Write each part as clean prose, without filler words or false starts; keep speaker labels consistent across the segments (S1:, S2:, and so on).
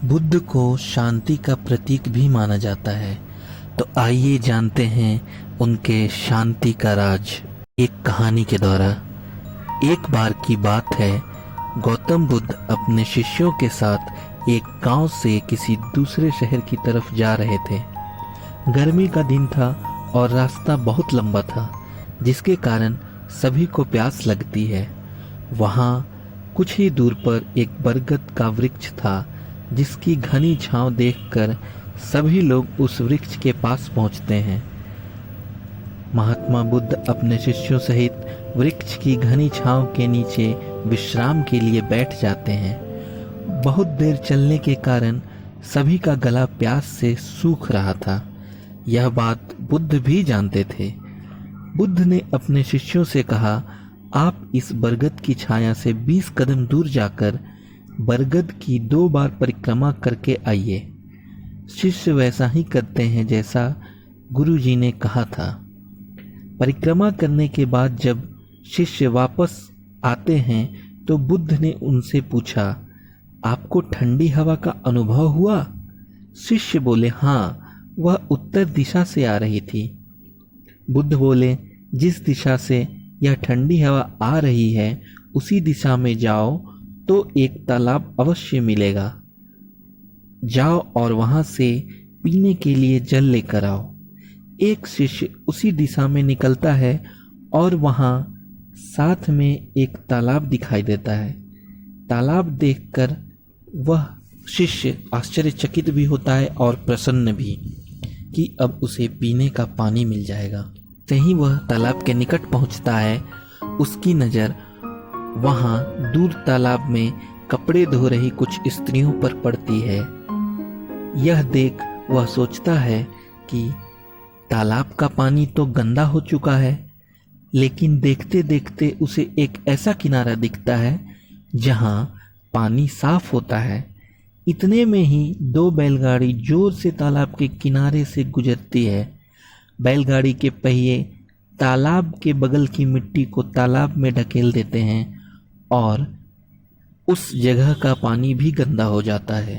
S1: बुद्ध को शांति का प्रतीक भी माना जाता है। तो आइए जानते हैं उनके शांति का राज एक कहानी के द्वारा। एक बार की बात है, गौतम बुद्ध अपने शिष्यों के साथ एक गांव से किसी दूसरे शहर की तरफ जा रहे थे। गर्मी का दिन था और रास्ता बहुत लंबा था, जिसके कारण सभी को प्यास लगती है। वहाँ कुछ ही दूर पर एक बरगद का वृक्ष था, जिसकी घनी छांव देखकर सभी लोग उस वृक्ष के पास पहुंचते हैं। महात्मा बुद्ध अपने शिष्यों सहित वृक्ष की घनी छांव के नीचे विश्राम के लिए बैठ जाते हैं। बहुत देर चलने के कारण सभी का गला प्यास से सूख रहा था। यह बात बुद्ध भी जानते थे। बुद्ध ने अपने शिष्यों से कहा, आप इस बरगद की छाया से 20 कदम दूर जाकर बरगद की 2 बार परिक्रमा करके आइए। शिष्य वैसा ही करते हैं जैसा गुरुजी ने कहा था। परिक्रमा करने के बाद जब शिष्य वापस आते हैं तो बुद्ध ने उनसे पूछा, आपको ठंडी हवा का अनुभव हुआ? शिष्य बोले, हाँ, वह उत्तर दिशा से आ रही थी। बुद्ध बोले, जिस दिशा से यह ठंडी हवा आ रही है उसी दिशा में जाओ तो एक तालाब अवश्य मिलेगा। जाओ और वहां से पीने के लिए जल लेकर आओ। एक शिष्य उसी दिशा में निकलता है और वहां साथ में एक तालाब दिखाई देता है। तालाब देखकर वह शिष्य आश्चर्यचकित भी होता है और प्रसन्न भी कि अब उसे पीने का पानी मिल जाएगा। तहीं वह तालाब के निकट पहुंचता है। उसकी नज़र वहां दूर तालाब में कपड़े धो रही कुछ स्त्रियों पर पड़ती है। यह देख वह सोचता है कि तालाब का पानी तो गंदा हो चुका है, लेकिन देखते देखते उसे एक ऐसा किनारा दिखता है जहां पानी साफ होता है। इतने में ही 2 बैलगाड़ी जोर से तालाब के किनारे से गुजरती है। बैलगाड़ी के पहिए तालाब के बगल की मिट्टी को तालाब में ढकेल देते हैं और उस जगह का पानी भी गंदा हो जाता है।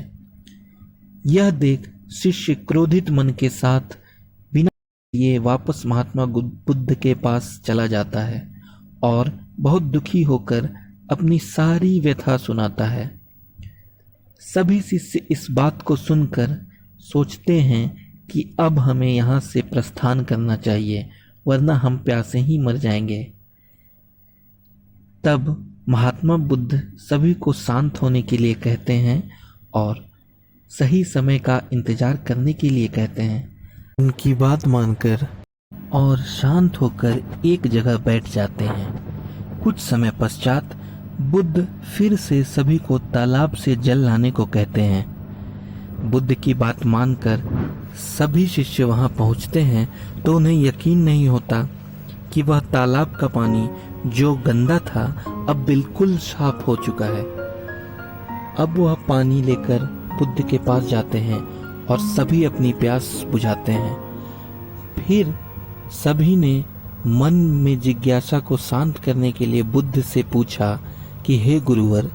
S1: यह देख शिष्य क्रोधित मन के साथ बिना लिए वापस महात्मा बुद्ध के पास चला जाता है और बहुत दुखी होकर अपनी सारी व्यथा सुनाता है। सभी शिष्य इस बात को सुनकर सोचते हैं कि अब हमें यहाँ से प्रस्थान करना चाहिए, वरना हम प्यासे ही मर जाएंगे। तब महात्मा बुद्ध सभी को शांत होने के लिए कहते हैं और सही समय का इंतजार करने के लिए कहते हैं। उनकी बात मानकर और शांत होकर एक जगह बैठ जाते हैं। कुछ समय पश्चात बुद्ध फिर से सभी को तालाब से जल लाने को कहते हैं। बुद्ध की बात मानकर सभी शिष्य वहां पहुंचते हैं तो उन्हें यकीन नहीं होता कि वह तालाब का पानी जो गंदा था अब बिल्कुल साफ हो चुका है। अब वह पानी लेकर बुद्ध के पास जाते हैं और सभी अपनी प्यास बुझाते हैं। फिर सभी ने मन में जिज्ञासा को शांत करने के लिए बुद्ध से पूछा कि हे गुरुवर,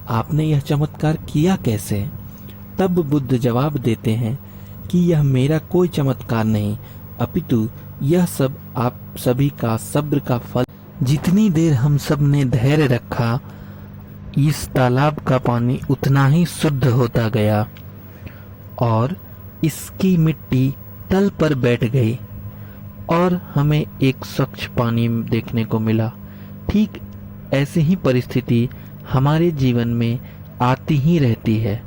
S1: आपने यह चमत्कार किया कैसे? तब बुद्ध जवाब देते हैं कि यह मेरा कोई चमत्कार नहीं, अपितु यह सब आप सभी का सब्र का फल। जितनी देर हम सब ने धैर्य रखा, इस तालाब का पानी उतना ही शुद्ध होता गया और इसकी मिट्टी तल पर बैठ गई और हमें एक स्वच्छ पानी देखने को मिला। ठीक ऐसी ही परिस्थिति हमारे जीवन में आती ही रहती है,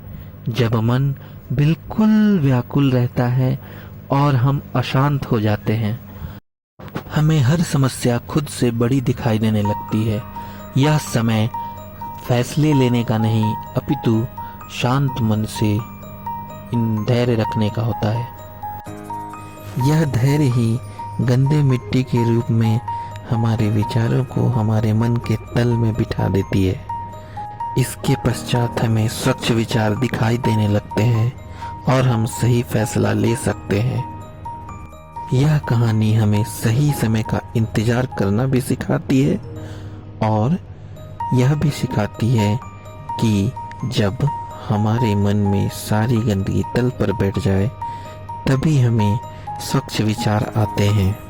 S1: जब मन बिल्कुल व्याकुल रहता है और हम अशांत हो जाते हैं। हमें हर समस्या खुद से बड़ी दिखाई देने लगती है। यह समय फैसले लेने का नहीं, अपितु शांत मन से इन धैर्य रखने का होता है। यह धैर्य ही गंदे मिट्टी के रूप में हमारे विचारों को हमारे मन के तल में बिठा देती है। इसके पश्चात हमें स्वच्छ विचार दिखाई देने लगते हैं और हम सही फैसला ले सकते हैं। यह कहानी हमें सही समय का इंतजार करना भी सिखाती है और यह भी सिखाती है कि जब हमारे मन में सारी गंदगी तल पर बैठ जाए, तभी हमें स्वच्छ विचार आते हैं।